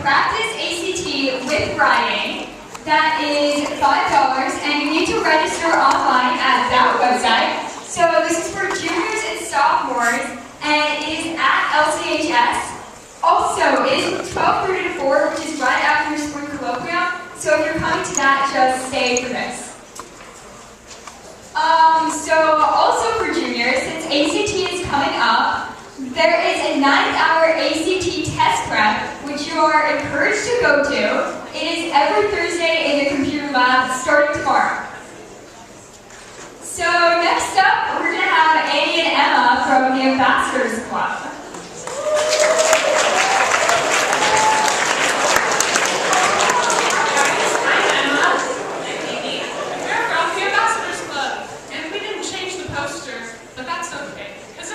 practice ACT with writing. That is $5, and you need to register online at that website. So this is for juniors and sophomores, and it is at LCHS. Also, it is 12:30 to 4, which is right after your spring colloquium. So if you're coming to that, just stay for this. Also for juniors, since ACT is coming up, there is a 9th-hour ACT test prep, which you are encouraged to go to. It is every Thursday in the computer lab, starting tomorrow. So next up, we're going to have Annie and Emma from the Ambassadors Club.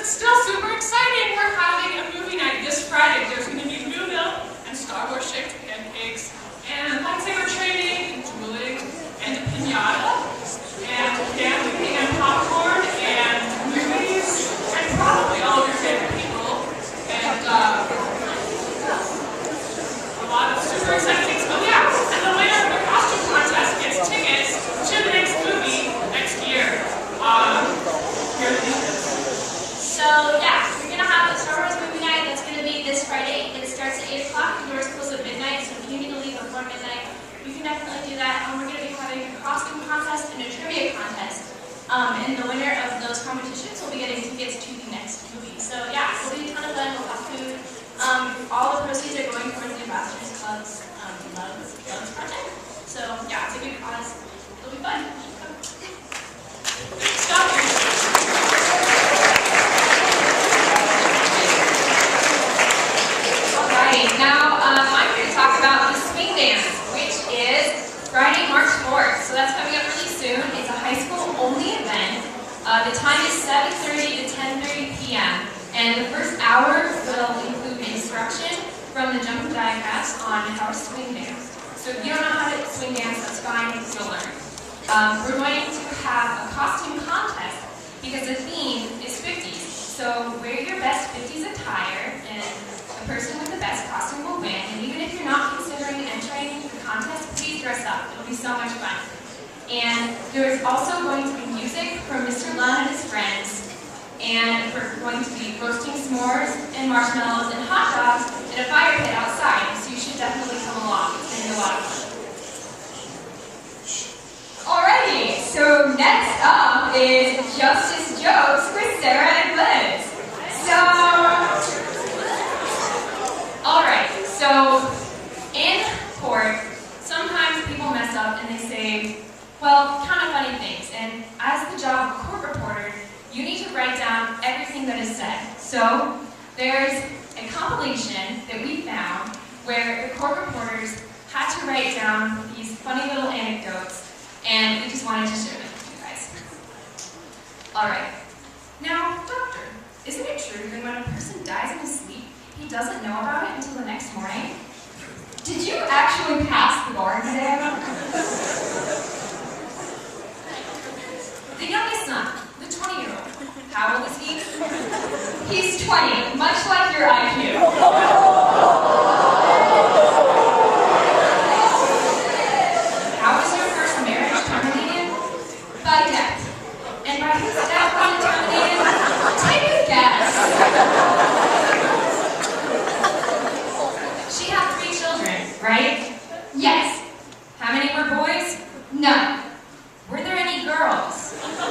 Still super exciting. We're having a movie night this Friday. There's going to be new milk and Star Wars shaped pancakes and lightsaber training and dueling and a piñata and dancing and popcorn and movies and probably all of your favorite people and a lot of super exciting things. Oh yeah, and the winner of the costume contest gets tickets to the next movie next year. Here are the details. So yeah, we're going to have a Star Wars movie night that's going to be this Friday. It starts at 8 o'clock. The doors close at midnight, so if you need to leave before midnight, you can definitely do that. We're going to be having a costume contest and a trivia contest. And the winner of those competitions will be getting tickets to the next movie. So yeah, it'll be a ton of fun. We'll have food. All the proceeds are going towards the Ambassadors Club's Loves project. So yeah, it's a good cause. It'll be fun. Stop here. Now, I'm here to talk about the swing dance, which is Friday, March 4th. So that's coming up really soon. It's a high school only event. The time is 7:30 to 10:30 p.m. And the first hour will include instruction from the jumping jive class on how to swing dance. So if you don't know how to swing dance, that's fine, you'll learn. We're going to have a costume contest because the theme is 50s. So wear your best 50s attire, and the person with the best costume will win. And even if you're not considering entering the contest, please dress up. It'll be so much fun. And there's also going to be music from Mr. Lunn and his friends. And we're going to be roasting s'mores and marshmallows and hot dogs in a fire pit outside. So you should definitely come along. It's going to be a lot of fun. Alrighty, so next up is Justice Jokes with Sarah and Liz. So in court, sometimes people mess up and they say, well, kind of funny things. And as the job of a court reporter, you need to write down everything that is said. So there's a compilation that we found where the court reporters had to write down these funny little anecdotes, and we just wanted to share them with you guys. All right. Now, doctor, isn't it true that when a person dies in his sleep, he doesn't know about it until the next morning? Did you actually pass the bar exam? The youngest son, the 20-year-old. How old is he? He's 20, much like your IQ. How was your first marriage terminated? By death. And by whose death was it terminated? Take a guess. She had 3 children, right? Yes. How many were boys? None. Were there any girls?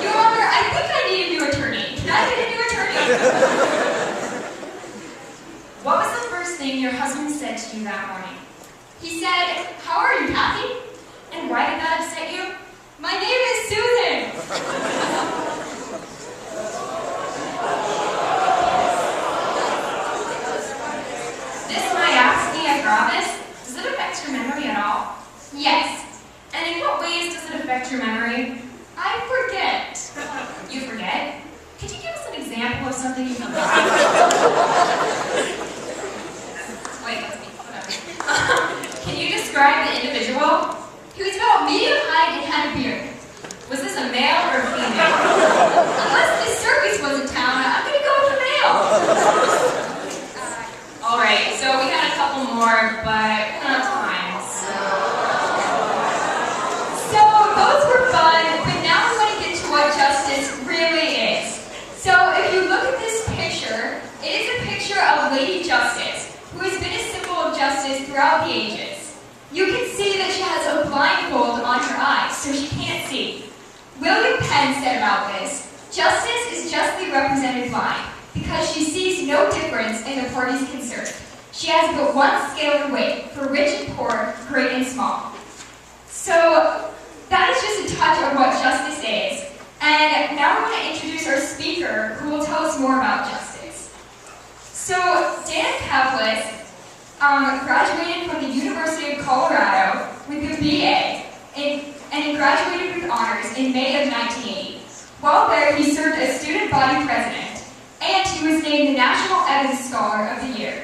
Your Honor, I think I need a new attorney. Can I get a new attorney? What was the first thing your husband said to you that morning? He said, "How are you, Kathy?" And why did that upset you? My name is Susan. This myasthenia gravis, does it affect your memory at all? Yes. And in what ways does it affect your memory? I forget. You forget? Could you give us an example of something you forgot? Wait, that's me. Whatever. Can you describe the individual? He was about medium height and had a beard. Was this a male or a female? Unless this circus was in town, I'm going to go with the male. All right, so we had a couple more, but Justice, who has been a symbol of justice throughout the ages. You can see that she has a blindfold on her eyes, so she can't see. William Penn said about this, "Justice is justly represented blind, because she sees no difference in the parties concerned. She has but one scale and weight, for rich and poor, great and small." So, that is just a touch of what justice is. And now I want to introduce our speaker, who will tell us more about justice. So, Dan Caplis graduated from the University of Colorado with a BA, and he graduated with honors in May of 1980. While there, he served as student body president, and he was named the National Evans Scholar of the Year.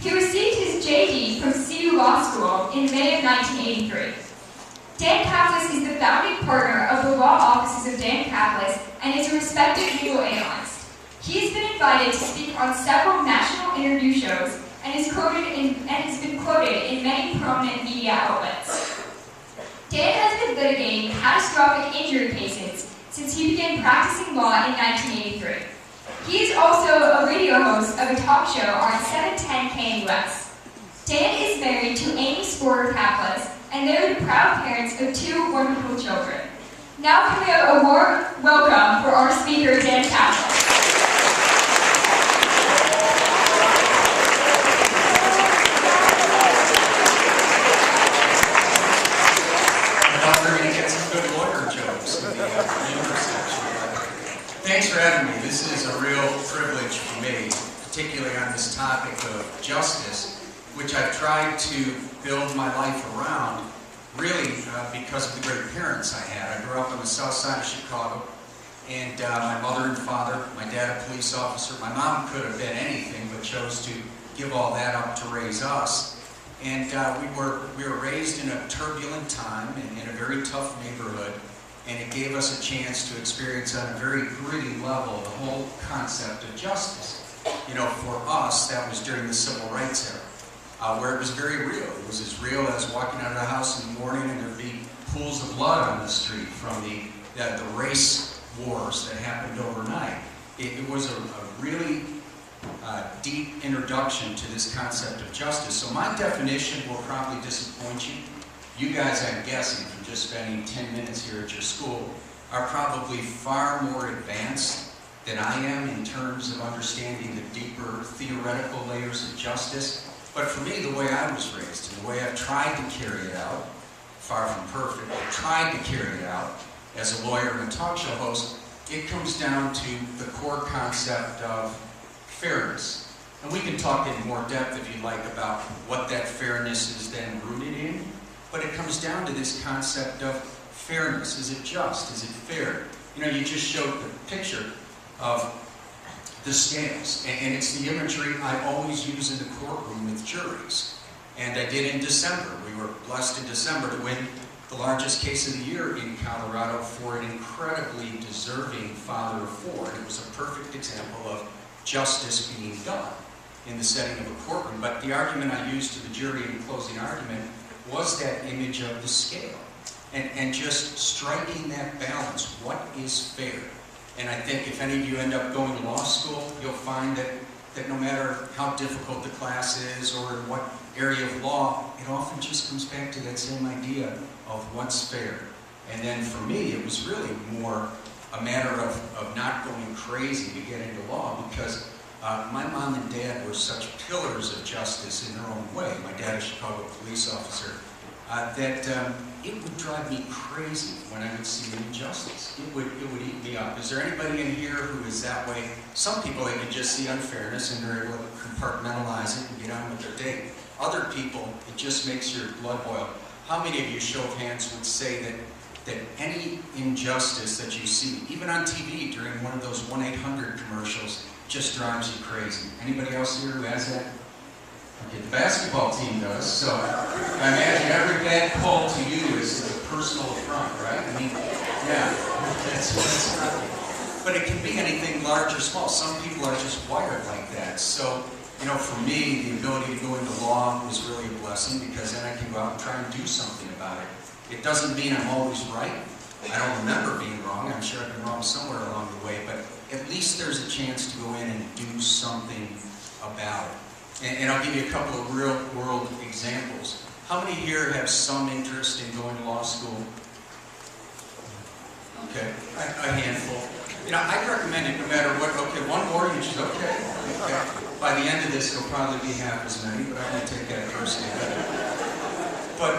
He received his JD from CU Law School in May of 1983. Dan Caplis is the founding partner of the law offices of Dan Caplis and is a respected legal analyst. He has been invited to speak on several national interview shows and has been quoted in many prominent media outlets. Dan has been litigating catastrophic injury cases since he began practicing law in 1983. He is also a radio host of a talk show on 710 KNUS. Dan is married to Amy Sporter Caplis, and they are the proud parents of 2 wonderful children. Now can we have a warm welcome for our speaker, Dan Caplis. Thanks for having me. This is a real privilege for me, particularly on this topic of justice, which I've tried to build my life around, really because of the great parents I had. I grew up on the south side of Chicago, and my mother and father, my dad a police officer. My mom could have been anything, but chose to give all that up to raise us. And we were raised in a turbulent time and in a very tough neighborhood. And it gave us a chance to experience on a very gritty level the whole concept of justice. You know, for us, that was during the Civil Rights era, where it was very real. It was as real as walking out of the house in the morning and there'd be pools of blood on the street from the race wars that happened overnight. It was a really deep introduction to this concept of justice. So my definition will probably disappoint you. You guys, I'm guessing, from just spending 10 minutes here at your school, are probably far more advanced than I am in terms of understanding the deeper theoretical layers of justice. But for me, the way I was raised and the way I've tried to carry it out, far from perfect, but tried to carry it out as a lawyer and a talk show host, it comes down to the core concept of fairness. And we can talk in more depth, if you like, about what that fairness is then rooted in. But it comes down to this concept of fairness. Is it just? Is it fair? You know, you just showed the picture of the scales. And it's the imagery I always use in the courtroom with juries. And I did in December. We were blessed in December to win the largest case of the year in Colorado for an incredibly deserving father of 4. And it was a perfect example of justice being done in the setting of a courtroom. But the argument I used to the jury in the closing argument was that image of the scale, and just striking that balance. What is fair? And I think if any of you end up going to law school, you'll find that no matter how difficult the class is or in what area of law, it often just comes back to that same idea of what's fair. And then for me, it was really more a matter of not going crazy to get into law, because my mom and dad were such pillars of justice in their own way. My dad, a Chicago police officer, that it would drive me crazy when I would see an injustice. It would eat me up. Is there anybody in here who is that way? Some people, they can just see unfairness and they're able to compartmentalize it and get on with their day. Other people, it just makes your blood boil. How many of you, show of hands, would say that any injustice that you see, even on TV during one of those 1-800 commercials, just drives you crazy? Anybody else here who has that? Okay, the basketball team does, so I imagine every bad call to you is a personal affront, right? I mean, yeah, that's but it can be anything large or small. Some people are just wired like that. So, you know, for me, the ability to go into law was really a blessing, because then I can go out and try and do something about it. It doesn't mean I'm always right. I don't remember being wrong. I'm sure I've been wrong somewhere along the way, but at least there's a chance to go in and do something about it. And I'll give you a couple of real-world examples. How many here have some interest in going to law school? Okay, a handful. You know, I'd recommend it no matter what. Okay, one more, you just, okay. By the end of this, there'll probably be half as many, but I won't take that personally. But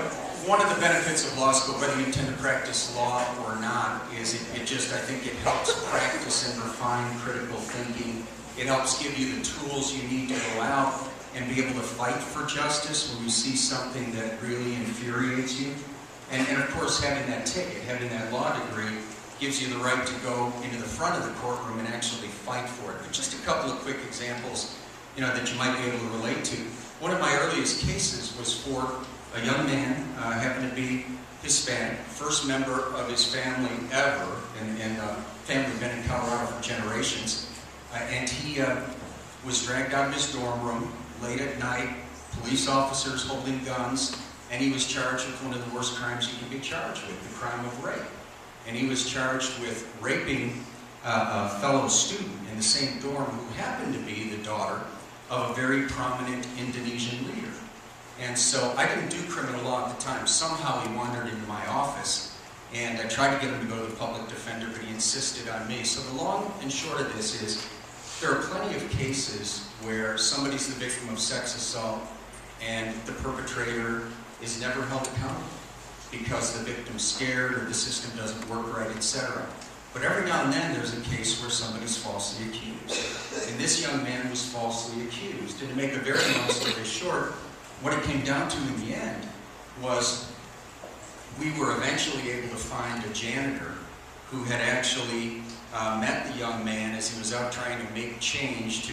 one of the benefits of law school, whether you intend to practice law or not, is it just, I think it helps practice and refine critical thinking. It helps give you the tools you need to go out and be able to fight for justice when you see something that really infuriates you. And of course, having that ticket, having that law degree, gives you the right to go into the front of the courtroom and actually fight for it. But just a couple of quick examples, you know, that you might be able to relate to. One of my earliest cases was for a young man, happened to be Hispanic, first member of his family ever, and family been in Colorado for generations. And he was dragged out of his dorm room late at night, police officers holding guns, and he was charged with one of the worst crimes you can be charged with, the crime of rape. And he was charged with raping a fellow student in the same dorm who happened to be the daughter of a very prominent Indonesian leader. And so I didn't do criminal law at the time. Somehow he wandered into my office, and I tried to get him to go to the public defender, but he insisted on me. So the long and short of this is, there are plenty of cases where somebody's the victim of sex assault and the perpetrator is never held accountable because the victim's scared or the system doesn't work right, etc. But every now and then there's a case where somebody's falsely accused. And this young man was falsely accused. And to make a very long story short, what it came down to in the end was we were eventually able to find a janitor who had actually met the young man as he was out trying to make change to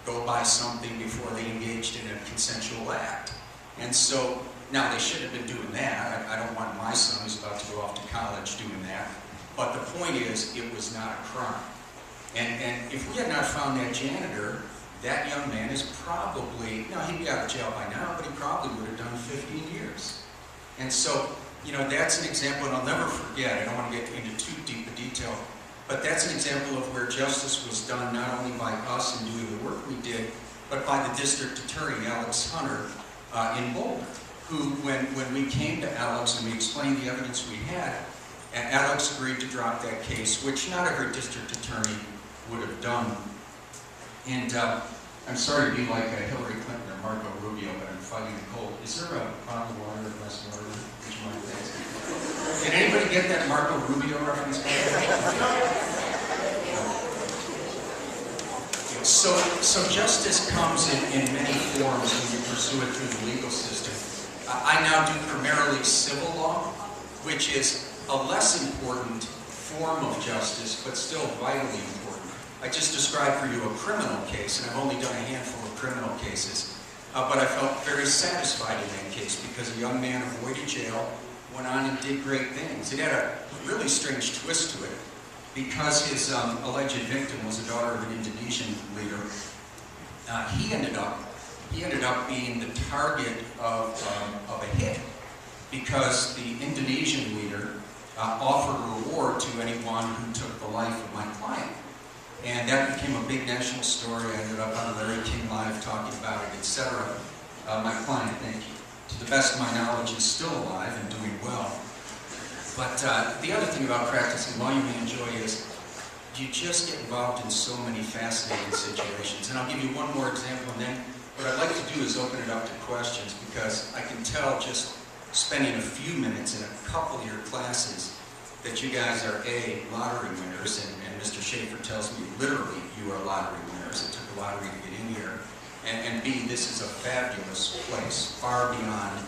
go buy something before they engaged in a consensual act. And so, now they should have been doing that. I don't want my son who's about to go off to college doing that. But the point is, it was not a crime. And if we had not found that janitor, that young man is probably, you know, he'd be out of jail by now, but he probably would have done 15 years. And so, you know, that's an example, and I'll never forget, I don't want to get into too deep a detail, but that's an example of where justice was done not only by us in doing the work we did, but by the district attorney, Alex Hunter, in Boulder, who, when we came to Alex and we explained the evidence we had, Alex agreed to drop that case, which not every district attorney would have done. And I'm sorry to be like Hillary Clinton or Marco Rubio, but I'm fighting the cold. Is there a bottle of water or a glass of water? Would you mind, thanks? Did anybody get that Marco Rubio reference? So justice comes in many forms when you pursue it through the legal system. I now do primarily civil law, which is a less important form of justice, but still vitally important. I just described for you a criminal case, and I've only done a handful of criminal cases, but I felt very satisfied in that case because a young man avoided jail, went on and did great things. It had a really strange twist to it because his alleged victim was the daughter of an Indonesian leader. He ended up being the target of a hit because the Indonesian leader offered a reward to anyone who took the life of my client. And that became a big national story. I ended up on Larry King Live talking about it, etc. My client, thank you, to the best of my knowledge, is still alive and doing well. But the other thing about practicing law you may enjoy is you just get involved in so many fascinating situations. And I'll give you one more example, and then what I'd like to do is open it up to questions, because I can tell just spending a few minutes in a couple of your classes that you guys are A, lottery winners, and Mr. Schaefer tells me literally you are lottery winners. It took a lottery to get in here. And B, this is a fabulous place, far beyond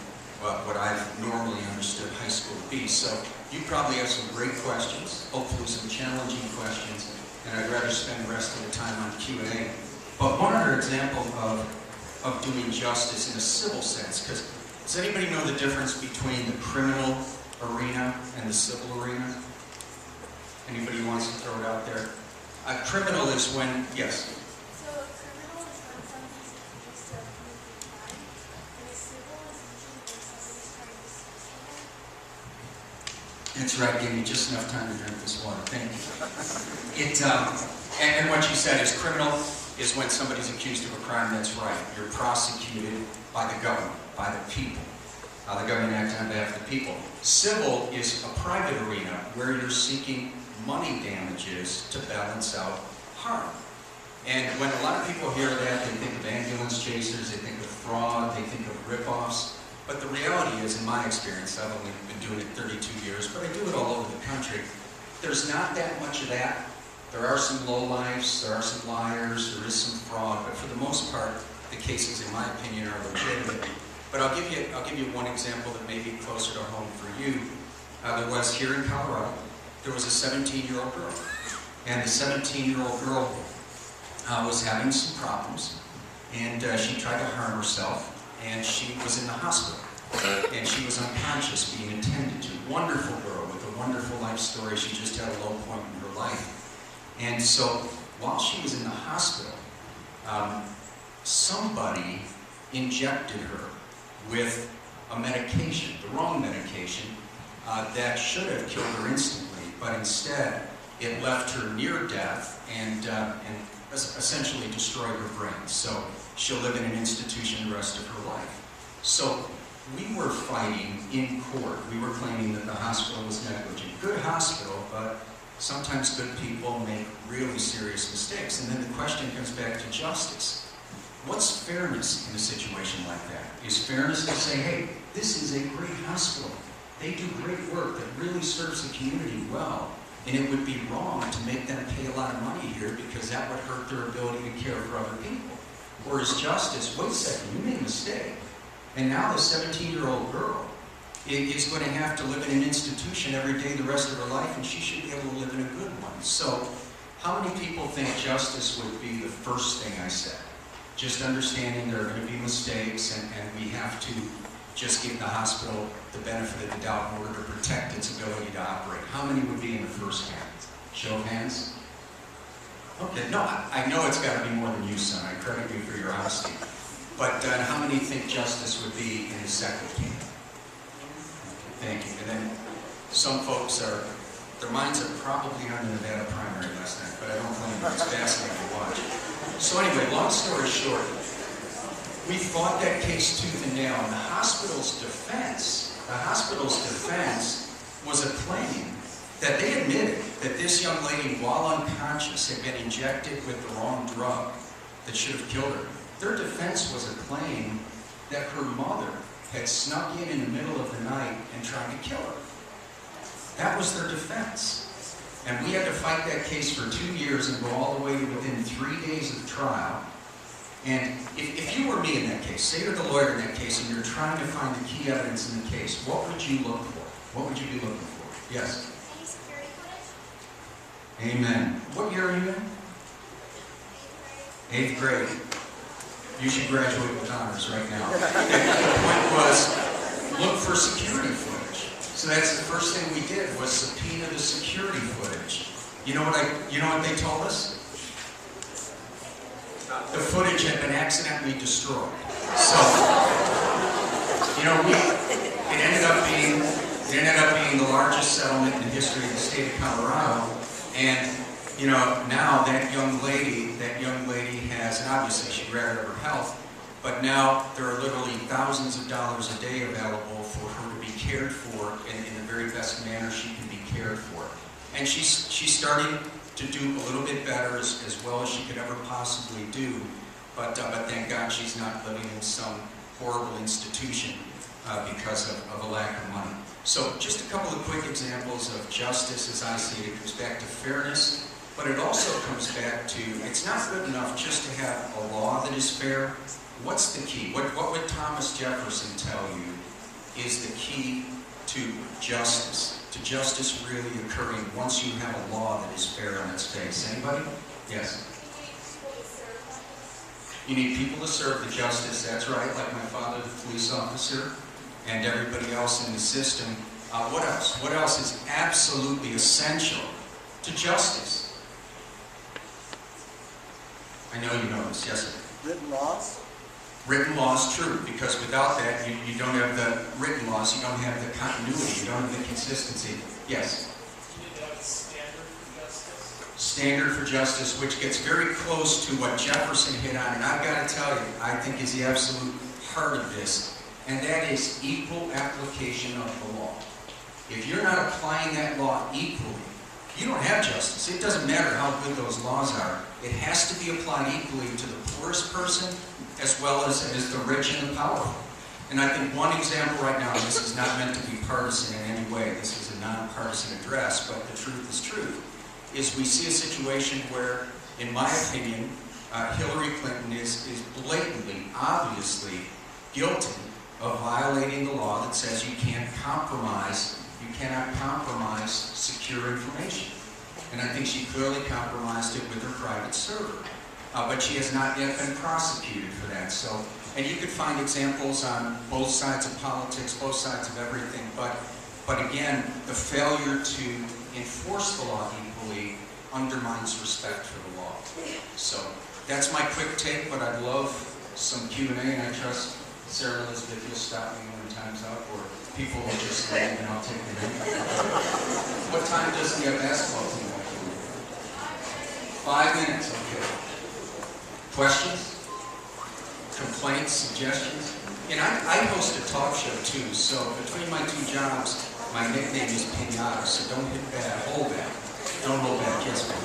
what I've normally understood high school to be. So you probably have some great questions, hopefully some challenging questions, and I'd rather spend the rest of the time on Q&A. But one other example of doing justice in a civil sense, because does anybody know the difference between the criminal arena and the civil arena? Anybody wants to throw it out there? Criminal is when, yes? So a criminal is when somebody's accused of committing a crime, and a civil is usually when somebody's trying to sue someone. That's right, give me just enough time to drink this water. Thank you. And what you said is criminal is when somebody's accused of a crime that's right. You're prosecuted by the government, by the people. The government acts on behalf of the people. Civil is a private arena where you're seeking money damages to balance out harm. And when a lot of people hear that, they think of ambulance chasers, they think of fraud, they think of rip-offs. But the reality is, in my experience, I've only been doing it 32 years, but I do it all over the country. There's not that much of that. There are some lowlifes, there are some liars, there is some fraud, but for the most part, the cases, in my opinion, are legitimate. But I'll give you one example that may be closer to home for you. There was here in Colorado, there was a 17-year-old girl, and the 17-year-old girl was having some problems, and she tried to harm herself, and she was in the hospital, and she was unconscious, being attended to. Wonderful girl with a wonderful life story. She just had a low point in her life. And so while she was in the hospital, somebody injected her with a medication, the wrong medication, that should have killed her instantly, but instead it left her near death and essentially destroyed her brain. So she'll live in an institution the rest of her life. So we were fighting in court. We were claiming that the hospital was negligent. Good hospital, but sometimes good people make really serious mistakes. And then the question comes back to justice. What's fairness in a situation like that? Is fairness to say, hey, this is a great hospital. They do great work that really serves the community well. And it would be wrong to make them pay a lot of money here because that would hurt their ability to care for other people. Or is justice, wait a second, you made a mistake. And now the 17-year-old girl is going to have to live in an institution every day the rest of her life, and she should be able to live in a good one. So how many people think justice would be the first thing I said? Just understanding there are going to be mistakes, and we have to just give the hospital the benefit of the doubt in order to protect its ability to operate. How many would be in the first hand? Show of hands? Okay, no, I know it's got to be more than you, son. I credit you for your honesty. But how many think justice would be in the second hand? Thank you. And then some folks their minds are probably on the Nevada primary last night, but I don't blame them. It's fascinating to watch. So anyway, long story short, we fought that case tooth and nail, and the hospital's defense was a claim that they admitted that this young lady, while unconscious, had been injected with the wrong drug that should have killed her. Their defense was a claim that her mother had snuck in the middle of the night and tried to kill her. That was their defense. And we had to fight that case for 2 years and go all the way to within 3 days of trial. And if you were me in that case, say you're the lawyer in that case and you're trying to find the key evidence in the case, what would you look for? What would you be looking for? Yes? Any security footage? Amen. What year are you in? 8th grade. You should graduate with honors right now. The point was, look for security footage. So that's the first thing we did was subpoena the security footage. You know what they told us? The footage had been accidentally destroyed. So, it ended up being the largest settlement in the history of the state of Colorado. And now that young lady has, and obviously she rather her health, but now there are literally thousands of dollars a day available for her to be cared for in the very best manner she can be cared for. And she's starting to do a little bit better as well as she could ever possibly do, but thank God she's not living in some horrible institution because of a lack of money. So just a couple of quick examples of justice as I see it. It comes back to fairness, but it also comes back to, it's not good enough just to have a law that is fair. What's the key? What would Thomas Jefferson tell you is the key to justice? To justice really occurring once you have a law that is fair on its face. Anybody? Yes? You need people to serve the justice, that's right, like my father, the police officer, and everybody else in the system. What else? What else is absolutely essential to justice? I know you know this. Yes, sir? Written laws? Written laws, true, because without that, you don't have the written laws, you don't have the continuity, you don't have the consistency. Yes? You need to have a standard for justice. standard for justice, which gets very close to what Jefferson hit on, and I've got to tell you, I think is the absolute heart of this, and that is equal application of the law. If you're not applying that law equally, you don't have justice. It doesn't matter how good those laws are. It has to be applied equally to the poorest person as well as the rich and the powerful. And I think one example right now, and this is not meant to be partisan in any way, this is a nonpartisan address, but the truth is truth, is we see a situation where, in my opinion, Hillary Clinton is blatantly, obviously guilty of violating the law that says you cannot compromise secure information. And I think she clearly compromised it with her private server. But she has not yet been prosecuted for that. So, and you could find examples on both sides of politics, both sides of everything. But again, the failure to enforce the law equally undermines respect for the law. So that's my quick take, but I'd love some Q&A, and I trust Sarah Elizabeth, you'll stop me when time's up, or people will just leave and I'll take the name. What time does the basketball team have? 5 minutes, okay. Questions? Complaints, suggestions? And I host a talk show too, so between my two jobs, my nickname is Pinata, so don't hit back, hold back. Don't hold back, yes ma'am.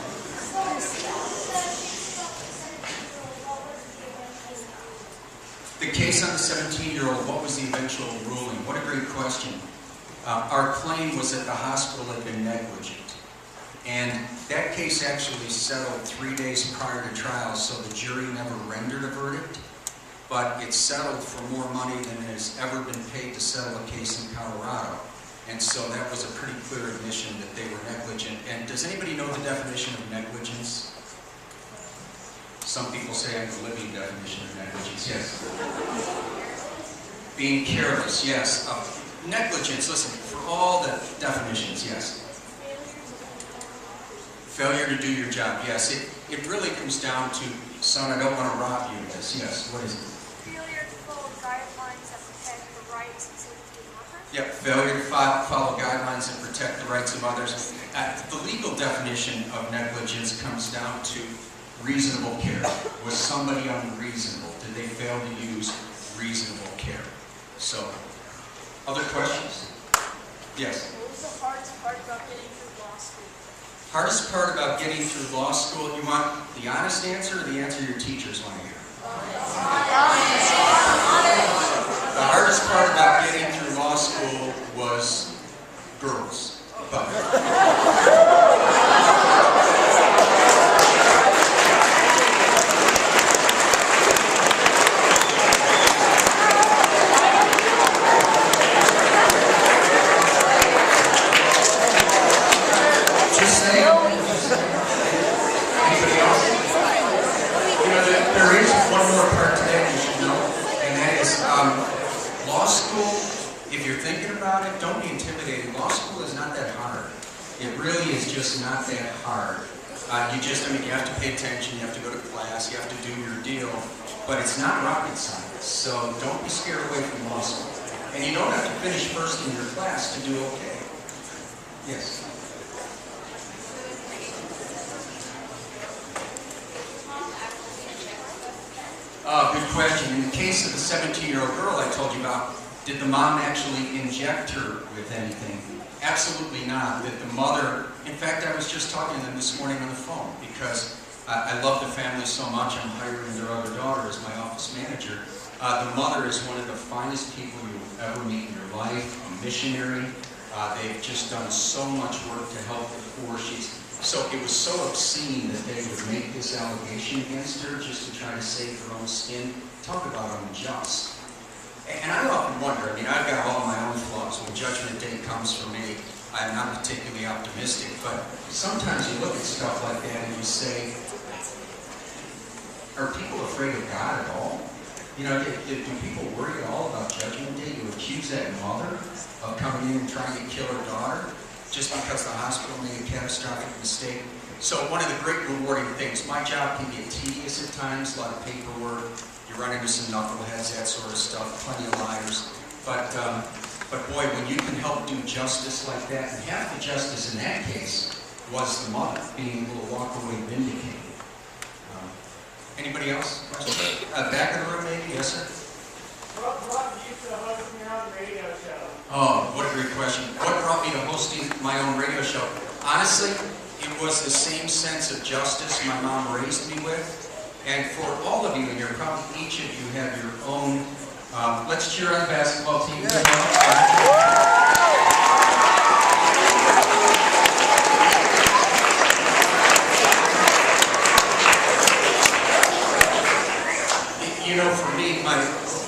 The case on the 17-year-old, what was the eventual ruling? What a great question. Our claim was that the hospital had been negligent. And that case actually settled 3 days prior to trial, so the jury never rendered a verdict. But it settled for more money than has ever been paid to settle a case in Colorado. And so that was a pretty clear admission that they were negligent. And does anybody know the definition of negligence? Some people say I have the living definition of negligence. Yes. Being careless, yes. Negligence, listen, for all the definitions, yes. Failure to do your job, yes. It really comes down to, son, I don't want to rob you of this. Yes, what is it? Failure to follow guidelines that protect the rights and safety of others. Yep, failure to follow guidelines that protect the rights of others. The legal definition of negligence comes down to reasonable care. Was somebody unreasonable? Did they fail to use reasonable care? So, other questions? Yes? What was the hardest part about getting through law school? Hardest part about getting through law school, you want the honest answer or the answer your teachers want to hear? The hardest part about getting through law school was girls. But law school, if you're thinking about it, don't be intimidated. Law school is not that hard. It really is just not that hard. You have to pay attention, you have to go to class, you have to do your deal, but it's not rocket science, so don't be scared away from law school. And you don't have to finish first in your class to do okay. Yes? Good question. In the case of the 17-year-old girl I told you about, did the mom actually inject her with anything? Absolutely not. That the mother, in fact, I was just talking to them this morning on the phone because I love the family so much, I'm hiring their other daughter as my office manager. The mother is one of the finest people you'll ever meet in your life, a missionary. They've just done so much work to help the poor. So it was so obscene that they would make this allegation against her just to try to save her own skin. Talk about unjust. And I often wonder, I've got all my own flaws. When Judgment Day comes for me, I'm not particularly optimistic, but sometimes you look at stuff like that and you say, are people afraid of God at all? Do people worry at all about Judgment Day? You accuse that mother of coming in and trying to kill her daughter just because the hospital made a catastrophic mistake. So one of the great rewarding things, my job can get tedious at times, a lot of paperwork, you run into some knuckleheads, that sort of stuff, plenty of liars. But boy, when you can help do justice like that, and half the justice in that case was the mother, being able to walk away vindicated. Anybody else? Back of the room, maybe? Yes, sir? What brought you to hosting your own radio show? Oh, what a great question. What brought me to hosting my own radio show? Honestly, it was the same sense of justice my mom raised me with. And for all of you in here, probably each of you have your own, let's cheer on the basketball team. You know, for me,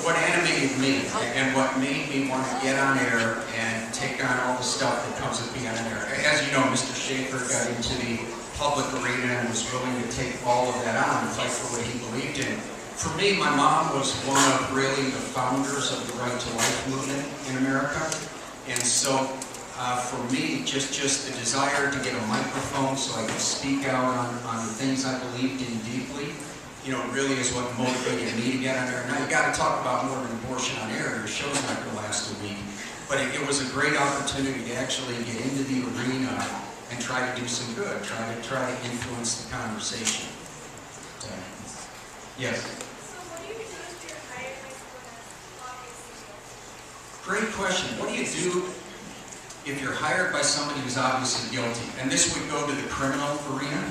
what animated me and what made me want to get on air and take on all the stuff that comes with being on air. As you know, Mr. Schaefer got into the public arena and was willing to take all of that on and fight for what he believed in. For me, my mom was one of really the founders of the Right to Life movement in America. And so for me, just the desire to get a microphone so I could speak out on the things I believed in deeply, you know, really is what motivated me to get on air. Now, you got to talk about more than abortion on air. Your show's not going to last a week. But it was a great opportunity to actually get into the arena and try to do some good, try to influence the conversation. Yes? So what do you do if you're hired by someone that's obviously guilty? Great question. What do you do if you're hired by somebody who's obviously guilty? And this would go to the criminal arena,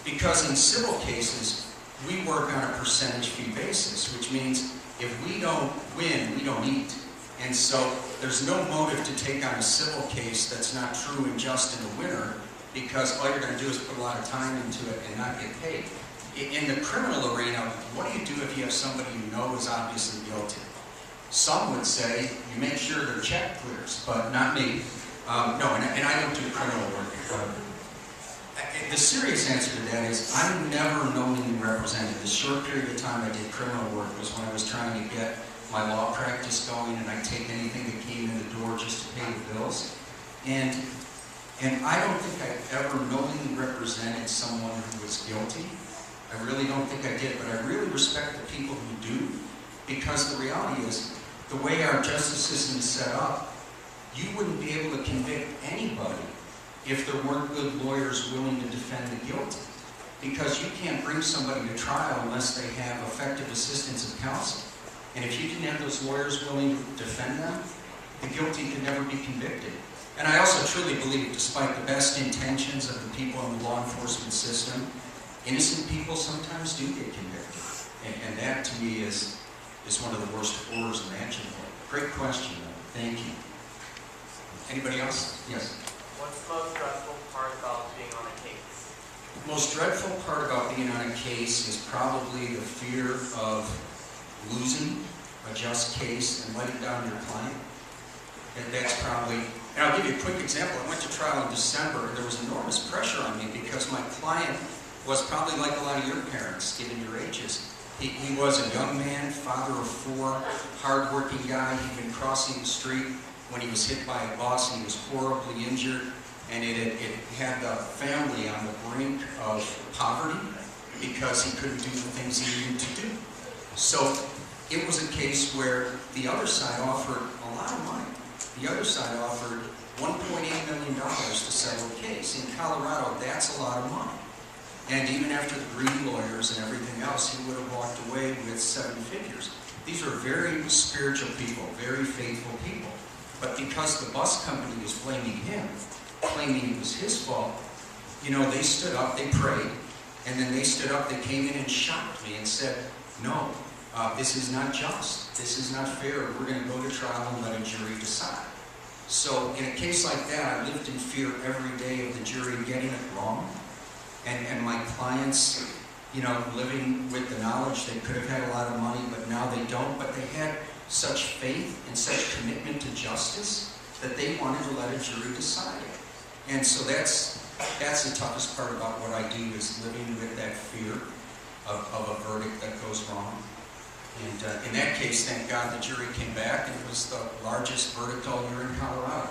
because in civil cases, we work on a percentage fee basis, which means if we don't win, we don't eat. And so there's no motive to take on a civil case that's not true and just in the winner, because all you're going to do is put a lot of time into it and not get paid. In the criminal arena, what do you do if you have somebody you know is obviously guilty? Some would say you make sure their check clears, but not me. No, and I don't do criminal work. The serious answer to that is I'm never knowingly represented. The short period of time I did criminal work was when I was trying to get my law practice going, and I'd take anything that came in the door just to pay the bills. And I don't think I ever knowingly represented someone who was guilty. I really don't think I did, but I really respect the people who do, because the reality is, the way our justice system is set up, you wouldn't be able to convict anybody if there weren't good lawyers willing to defend the guilty. Because you can't bring somebody to trial unless they have effective assistance of counsel. And if you didn't have those lawyers willing to defend them, the guilty could never be convicted. And I also truly believe, despite the best intentions of the people in the law enforcement system, innocent people sometimes do get convicted. And that, to me, is one of the worst horrors imaginable. Great question, though. Thank you. Anybody else? Yes? What's the most stressful part about being on a case? The most dreadful part about being on a case is probably the fear of losing a just case and letting down your client. And that's probably, and I'll give you a quick example. I went to trial in December, and there was enormous pressure on me because my client was probably like a lot of your parents, given your ages. He was a young man, father of 4, hardworking guy. He'd been crossing the street when he was hit by a bus, and he was horribly injured, and it had the family on the brink of poverty because he couldn't do the things he needed to do. So it was a case where the other side offered a lot of money. The other side offered $1.8 million to settle the case. In Colorado, that's a lot of money. And even after the greedy lawyers and everything else, he would have walked away with 7 figures. These are very spiritual people, very faithful people. But because the bus company was blaming him, claiming it was his fault, you know, they stood up, they prayed, and then they stood up, they came in and shocked me and said, no, this is not just. This is not fair. We're going to go to trial and let a jury decide. So in a case like that, I lived in fear every day of the jury getting it wrong. And my clients, you know, living with the knowledge they could have had a lot of money, but now they don't. But they had such faith and such commitment to justice that they wanted to let a jury decide it. And so that's the toughest part about what I do, is living with that fear of a verdict that goes wrong. And in that case, thank God, the jury came back, and it was the largest verdict all year in Colorado.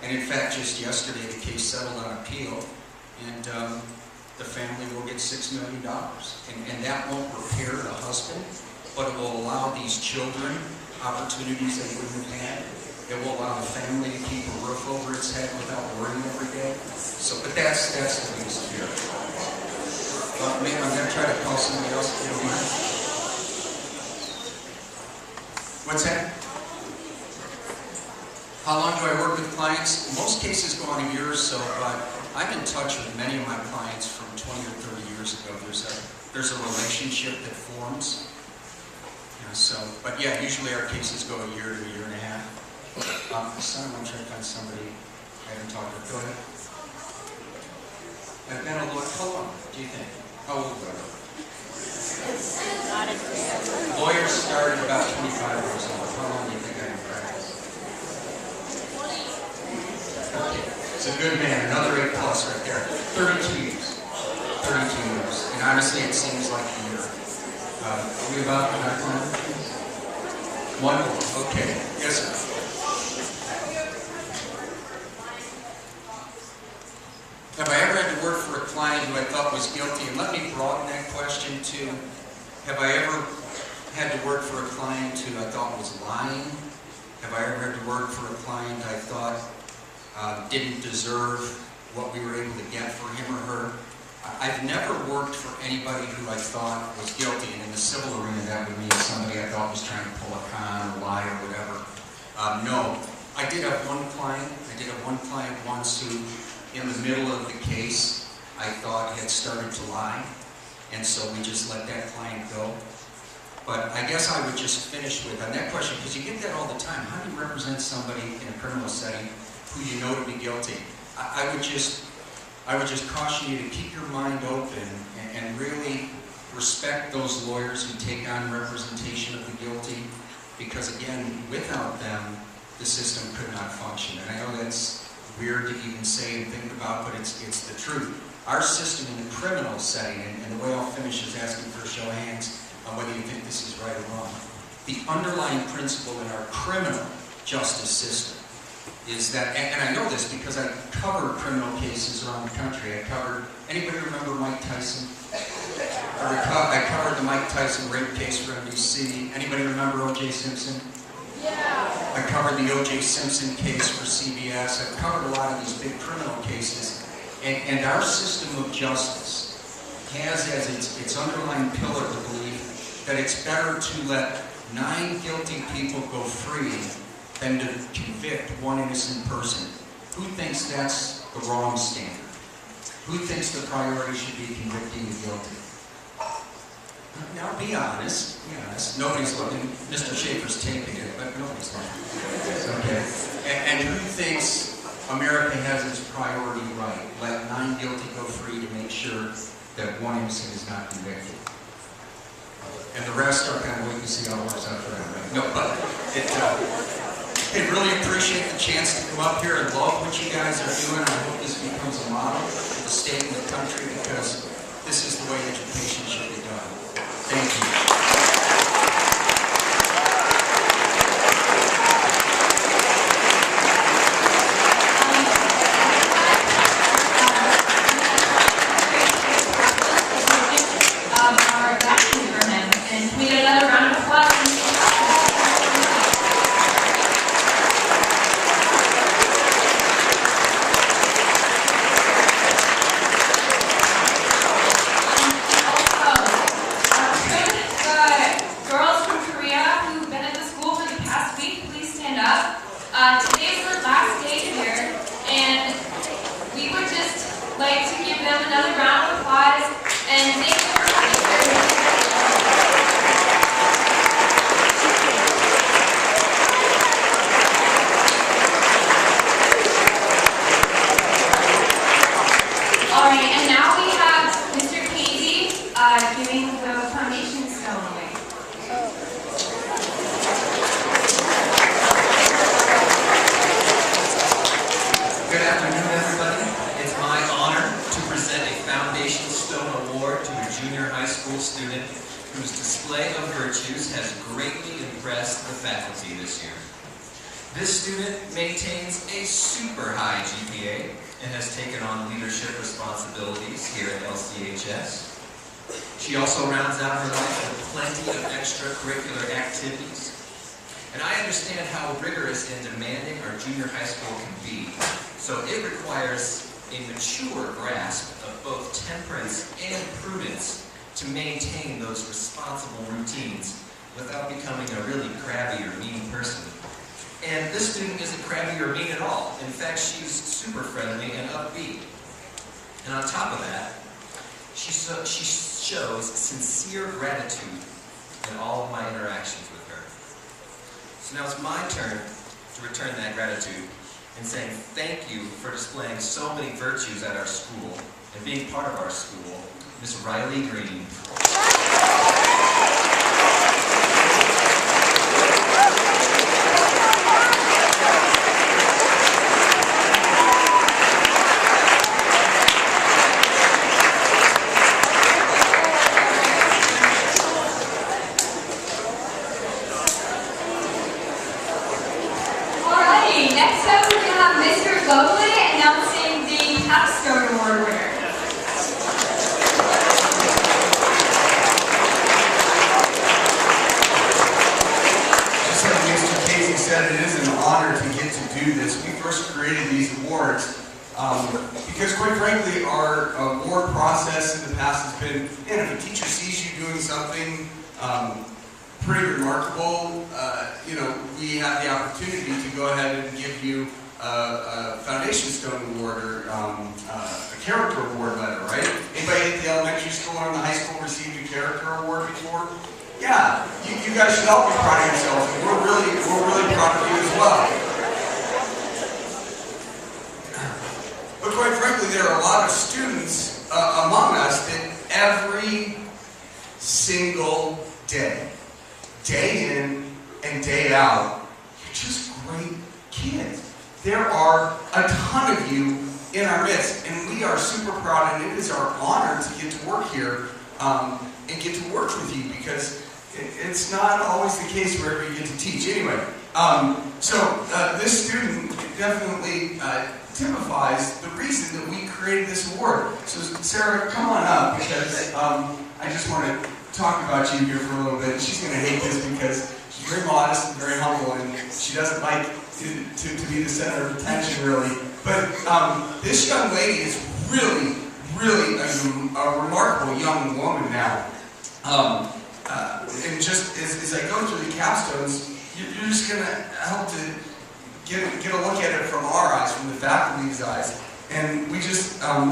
And in fact, just yesterday, the case settled on appeal, and the family will get $6 million. And that won't repair the husband, but it will allow these children opportunities they wouldn't have had. It will allow the family to keep a roof over its head without worrying every day. So, but that's the biggest fear. Man, I'm going to try to call somebody else if you don't mind. What's that? How long do I work with clients? In most cases go on a year or so, but I'm in touch with many of my clients from 20 or 30 years ago. There's a relationship that forms. But yeah, usually our cases go a year to a year and a half. Son, I'm trying to find somebody I haven't talked to. Go ahead. I've been a lawyer. How long do you think? How old are you? Lawyers started about 25 years old. How long do you think I can practice? It's a good man. Another A+ right there. 32 years. 32 years. And honestly, it seems like a year. Are we about to have one? One more. Okay. Yes, sir. Have I ever had to work for a client who I thought was guilty? And let me broaden that question to, have I ever had to work for a client who I thought was lying? Have I ever had to work for a client I thought didn't deserve what we were able to get for him or her? I've never worked for anybody who I thought was guilty, and in the civil arena that would mean somebody I thought was trying to pull a con or lie or whatever. No. I did have one client once who, in the middle of the case, I thought had started to lie, and so we just let that client go. But I guess I would just finish with, on that question, because you get that all the time, how do you represent somebody in a criminal setting who you know to be guilty? I would just caution you to keep your mind open and really respect those lawyers who take on representation of the guilty, because again, without them, the system could not function. And I know that's weird to even say and think about, but it's the truth. Our system in the criminal setting, and the way I'll finish is asking for a show of hands on whether you think this is right or wrong. The underlying principle in our criminal justice system is that, and I know this because I cover criminal cases around the country. Anybody remember Mike Tyson? I covered the Mike Tyson rape case for NBC. Anybody remember O.J. Simpson? Yeah. I covered the O.J. Simpson case for CBS. I've covered a lot of these big criminal cases. And our system of justice has as its underlying pillar the belief that it's better to let 9 guilty people go free than to convict one innocent person. Who thinks that's the wrong standard? Who thinks the priority should be convicting the guilty? Now, be honest. Nobody's looking. Mr. Schaefer's taping it, but nobody's looking. Okay. And who thinks America has its priority right? Let 9 guilty go free to make sure that one innocent is not convicted. And the rest are kind of waiting to see how it works out for them. Right? No, but I really appreciate the chance to come up here and love what you guys are doing. I hope this becomes a model for the state and the country, because this is the way education should be done. Thank you. Our vacuum for him, and can we get another round of applause? Today's our last day here, and we would just like to give them another round of applause and thank you for coming here. All right, and now we have Mr. Casey giving the foundation stone away. Good afternoon, everybody. It's my honor to present a Foundation Stone Award to a junior high school student whose display of virtues has greatly impressed the faculty this year. This student maintains a super high GPA and has taken on leadership responsibilities here at LCHS. She also rounds out her life with plenty of extracurricular activities. And I understand how rigorous and demanding our junior high school can be. So it requires a mature grasp of both temperance and prudence to maintain those responsible routines without becoming a really crabby or mean person. And this student isn't crabby or mean at all. In fact, she's super friendly and upbeat. And on top of that, she shows sincere gratitude in all of my interactions with her. So now it's my turn to return that gratitude and saying thank you for displaying so many virtues at our school and being part of our school, Miss Riley Green. Alrighty, next up we're going to have Mr. Lovely announcing the Capstone Award winner. Just like Mr. Casey said, it is an honor to get to do this. We first created these awards because, quite frankly, our award process in the past has been, if a teacher sees you doing something pretty remarkable, we have the opportunity to go ahead and give you a Foundation Stone Award or a Character Award letter, right? Anybody at the elementary school or in the high school received a Character Award before? Yeah, you guys should all be proud of yourselves. We're really proud of you as well. But quite frankly, there are a lot of students among us that every single day in and day out, you're just great kids. There are a ton of you in our midst, and we are super proud, and it is our honor to get to work here and get to work with you, because it's not always the case wherever you get to teach. Anyway, this student definitely typifies the reason that we created this award. So Sarah, come on up, because I just want to talk about you here for a little bit. She's going to hate this because she's very modest and very humble, and she doesn't like to be the center of attention, really. But this young lady is really a remarkable young woman now. And just as I go through the capstones, you're just going to help to get a look at it from our eyes, from the faculty's eyes. And we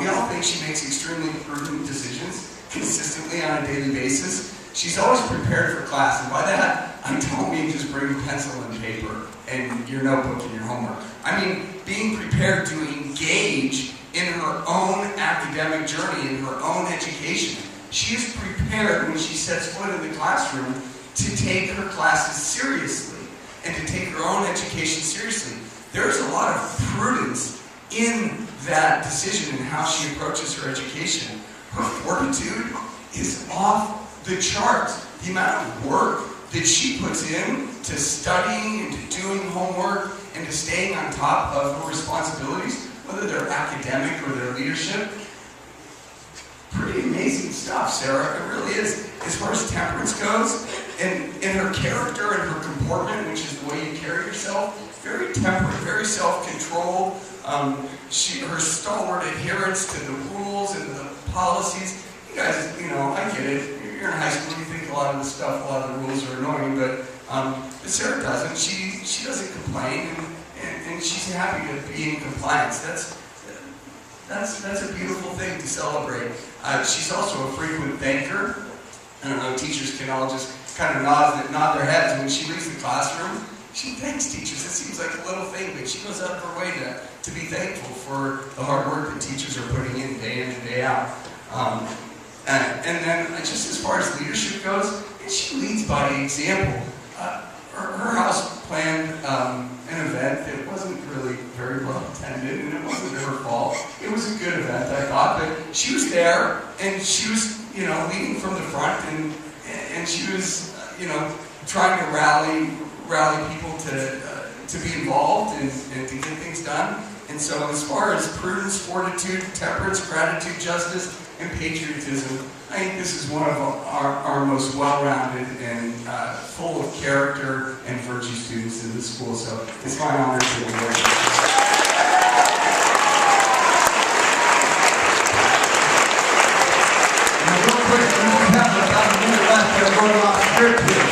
all think she makes extremely prudent decisions consistently on a daily basis. She's always prepared for class, and by that, I don't mean just bring a pencil and paper and your notebook and your homework. I mean being prepared to engage in her own academic journey, in her own education. She is prepared when she sets foot in the classroom to take her classes seriously and to take her own education seriously. There's a lot of prudence in that decision and how she approaches her education. Her fortitude is off the charts. The amount of work that she puts in to studying and to doing homework and to staying on top of her responsibilities, whether they're academic or their leadership. Pretty amazing stuff, Sarah. It really is. As far as temperance goes, and her character and her comportment, which is the way you carry yourself, very temperate, very self-controlled. Her stalwart adherence to the rules and the policies. You guys, I get it. You're in high school, you think a lot of the stuff, a lot of the rules are annoying, but Sarah doesn't. She doesn't complain, and she's happy to be in compliance. That's a beautiful thing to celebrate. She's also a frequent thanker. I don't know, teachers can all just kind of nod their heads when she leaves the classroom. She thanks teachers. It seems like a little thing, but she goes out of her way to be thankful for the hard work that teachers are putting in and day out. And then, just as far as leadership goes, she leads by example. Her house planned an event that wasn't really very well attended, and it wasn't her fault. It was a good event, I thought, but she was there, and she was, leading from the front, and she was, trying to rally people to be involved and to get things done. And so, as far as prudence, fortitude, temperance, gratitude, justice, and patriotism, I think this is one of our most well-rounded and full of character and virtue students in the school, so it's my honor to award you. Now, real quick, we have about a minute left, and I'm going off script here.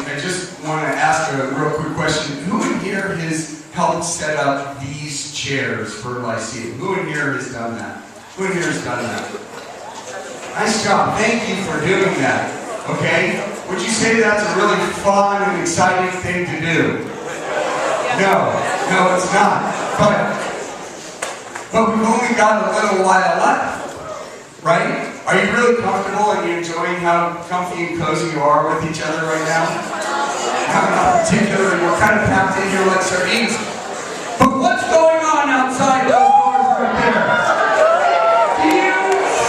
I just want to ask a real quick question. Who in here has helped set up these chairs for Lyceum? Who in here has done that? Who in here has done that? Nice job. Thank you for doing that. Okay? Would you say that's a really fun and exciting thing to do? No, it's not. But we've only got a little while left, right? Are you really comfortable and you enjoying how comfy and cozy you are with each other right now? Not particularly. We're kind of packed in here like sardines. But what's going on outside those doors right there? Do you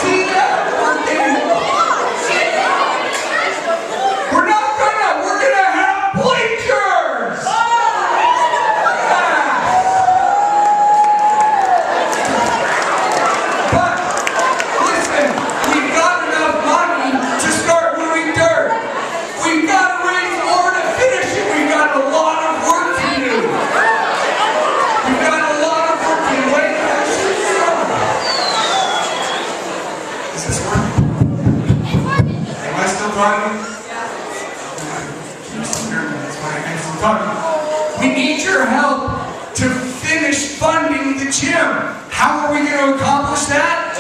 see that? We're gonna have bleachers! But, listen, we've got enough money to start moving dirt. We've got to raise more to finish it. We've got a lot of work to do. We've got a lot of work to do. Wait, is this working? Am I still talking? We need your help to finish funding the gym. How are we going to accomplish that?